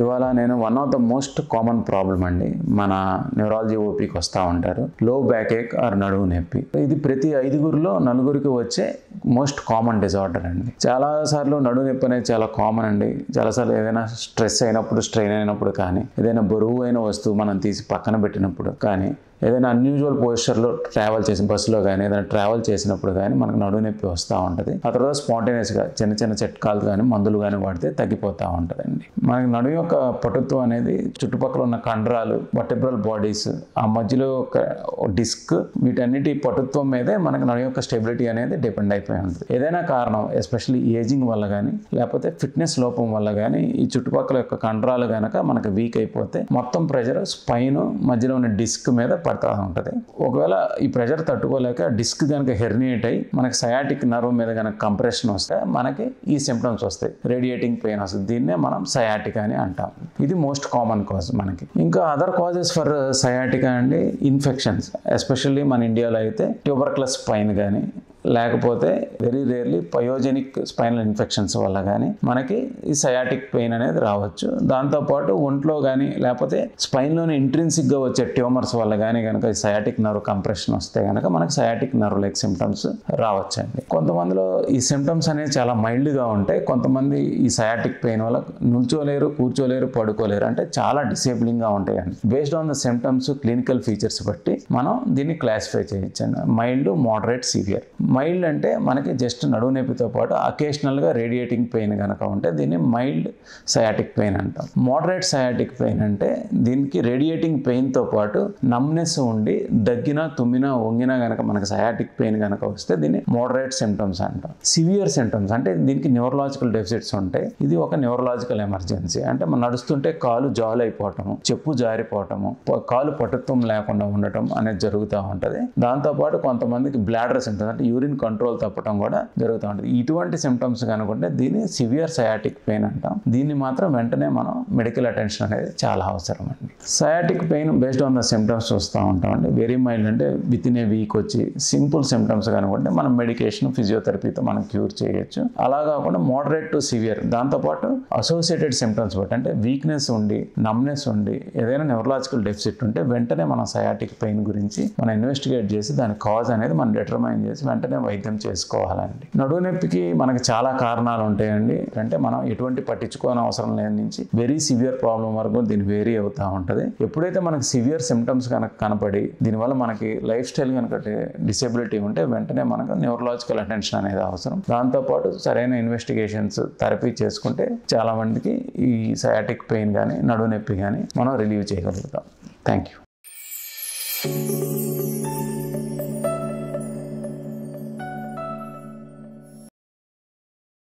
ఇవాళ నేను one of the most common problem అండి, మన న్యూరాలజీ ఓపీకి వస్తూ ఉంటారు, లో బ్యాక్ ఏక్ ఆర్ నడుము నొప్పి. ఇది ప్రతి 5గురిలో 4గురికి వచ్చే మోస్ట్ కామన్ డిజార్డర్ అండి. చాలాసార్లు నడుము నొప్పి అనేది చాలా కామన్ అండి. చాలాసార్లు ఏదైనా స్ట్రెస్ అయినప్పుడు, స్ట్రెయిన్ అయినప్పుడు కానీ, ఏదైనా బరువు అయిన వస్తువు మనం తీసి పక్కన పెట్టినప్పుడు కానీ, ఏదైనా అన్యూజువల్ పోస్చర్లో ట్రావెల్ చేసిన బస్సులో కానీ ఏదైనా ట్రావెల్ చేసినప్పుడు కానీ మనకు నడుము నొప్పి వస్తూ ఉంటుంది. ఆ తర్వాత స్పాంటేనియస్గా చిన్న చిన్న చిట్కాలు కానీ మందులు కానీ వాడితే తగ్గిపోతూ ఉంటుందండి. మనకి నడుము యొక్క పటుత్వం అనేది చుట్టుపక్కల ఉన్న కండరాలు, వర్టెబ్రల్ బాడీస్, ఆ మధ్యలో ఒక డిస్క్, వీటన్నిటి పటుత్వం మీదే మనకి నడుము యొక్క స్టెబిలిటీ అనేది డిపెండ్ అయిపోయి ఉంటుంది. ఏదైనా కారణం, ఎస్పెషల్లీ ఏజింగ్ వల్ల కానీ లేకపోతే ఫిట్నెస్ లోపం వల్ల కానీ ఈ చుట్టుపక్కల యొక్క కండరాలు కనుక మనకు వీక్ అయిపోతే మొత్తం ప్రెషర్ స్పైన్ మధ్యలో ఉన్న డిస్క్ మీద పడుతూ ఉంటుంది. ఒకవేళ ఈ ప్రెషర్ తట్టుకోలేక డిస్క్ కనుక హెర్నియేట్ అయ్యి మనకి సయాటిక్ నర్వ్ మీద కనుక కంప్రెషన్ వస్తే మనకి ఈ సిమ్టమ్స్ వస్తాయి, రేడియేటింగ్ పెయిన్ వస్తుంది. దీన్నే మనం సయాటికా అని అంటాం. ఇది మోస్ట్ కామన్ కాజ్. మనకి ఇంకా అదర్ కాజెస్ ఫర్ సయాటికా అండి, ఇన్ఫెక్షన్స్, ఎస్పెషల్లీ మన ఇండియాలో అయితే ట్యూబర్క్యులస్ స్పైన్ కానీ లేకపోతే very rarely pyogenic spinal infections వల్ల కానీ మనకి ఈ సయాటిక్ పెయిన్ అనేది రావచ్చు. దాంతోపాటు ఒంట్లో కానీ లేకపోతే స్పైన్లోని ఇంట్రిన్సిక్గా వచ్చే ట్యూమర్స్ వల్ల కానీ కనుక ఈ సయాటిక్ నర్వ్ కంప్రెషన్ వస్తే కనుక మనకి సయాటిక్ నర్వ్ లైక్ సిమ్టమ్స్ రావచ్చండి. కొంతమందిలో ఈ సిమ్టమ్స్ అనేవి చాలా మైల్డ్గా ఉంటాయి. కొంతమంది ఈ సయాటిక్ పెయిన్ వల్ల నుంచోలేరు, కూర్చోలేరు, పడుకోలేరు, అంటే చాలా డిసేబులింగ్గా ఉంటాయండి. Based on the symptoms, clinical features బట్టి మనం దీన్ని క్లాసిఫై చేయొచ్చండి. Mild, moderate, severe. మైల్డ్ అంటే మనకి జస్ట్ నడుము నొప్పితో పాటు అకేషనల్గా రేడియేటింగ్ పెయిన్ కనుక ఉంటే దీన్ని మైల్డ్ సయాటిక్ పెయిన్ అంటాం. మోడరేట్ సయాటిక్ పెయిన్ అంటే దీనికి రేడియేటింగ్ పెయిన్తో పాటు నమ్నెస్ ఉండి దగ్గినా, తుమ్మినా, వంగినా కనుక మనకి సయాటిక్ పెయిన్ కనుక వస్తే దీన్ని మోడరేట్ సిమ్టమ్స్ అంటాం. సివియర్ సిమ్టమ్స్ అంటే దీనికి న్యూరలాజికల్ డెఫిసిట్స్ ఉంటాయి. ఇది ఒక న్యూరలాజికల్ ఎమర్జెన్సీ. అంటే మనం నడుస్తుంటే కాలు జాలు అయిపోవటము, చెప్పు జారిపోవటము, కాలు పటుత్వం లేకుండా ఉండటం అనేది జరుగుతూ ఉంటుంది. దాంతోపాటు కొంతమందికి బ్లాడర్ సిమ్టమ్స్ అంటే యూరిన్ కంట్రోల్ తప్పడం కూడా జరుగుతూ ఉంటుంది. ఇటువంటి సిమ్టమ్స్ కనుకుంటే దీన్ని సివియర్ సయాటిక్ పెయిన్ అంటాం. దీన్ని మాత్రం వెంటనే మనం మెడికల్ అటెన్షన్ అనేది చాలా అవసరం అండి. Sciatic pain based on the symptoms చూస్తూ ఉంటామండి. వెరీ మైల్డ్ అంటే విత్ ఇన్ ఏ వీక్ వచ్చి సింపుల్ సిమ్టమ్స్ కనుకుంటే మనం మెడికేషన్, ఫిజియోథెరపీతో మనం క్యూర్ చేయొచ్చు. అలా కాకుండా మోడరేట్ టు సివియర్, దాంతోపాటు అసోసియేటెడ్ సిమ్టమ్స్ బట్టి అంటే వీక్నెస్ ఉండి, నమ్నెస్ ఉండి, ఏదైనా న్యూరలాజికల్ డెఫిసిట్ ఉంటే వెంటనే మనం సయాటిక్ పెయిన్ గురించి మనం ఇన్వెస్టిగేట్ చేసి దాని కాజ్ అనేది మనం డిటర్మైన్ చేసి వెంటనే వైద్యం చేసుకోవాలండి. నడుము నొప్పికి మనకి చాలా కారణాలు ఉంటాయండి. అంటే మనం ఎటువంటి పట్టించుకోని అవసరం లేని నుంచి వెరీ సివియర్ ప్రాబ్లం వరకు దీన్ని వేరీ అవుతూ ఉంటుంది. ఎప్పుడైతే మనకి సివియర్ సిమ్టమ్స్ కనుక కనపడి దీనివల్ల మనకి లైఫ్ స్టైల్ కనుక డిసేబిలిటీ ఉంటే వెంటనే మనకు న్యూరలాజికల్ అటెన్షన్ అనేది అవసరం. దాంతోపాటు సరైన ఇన్వెస్టిగేషన్స్, థెరపీ చేసుకుంటే చాలా మందికి ఈ సయాటిక్ పెయిన్ కానీ నడుము నొప్పి కానీ మనం రిలీవ్ చేయగలుగుతాం. Thank you.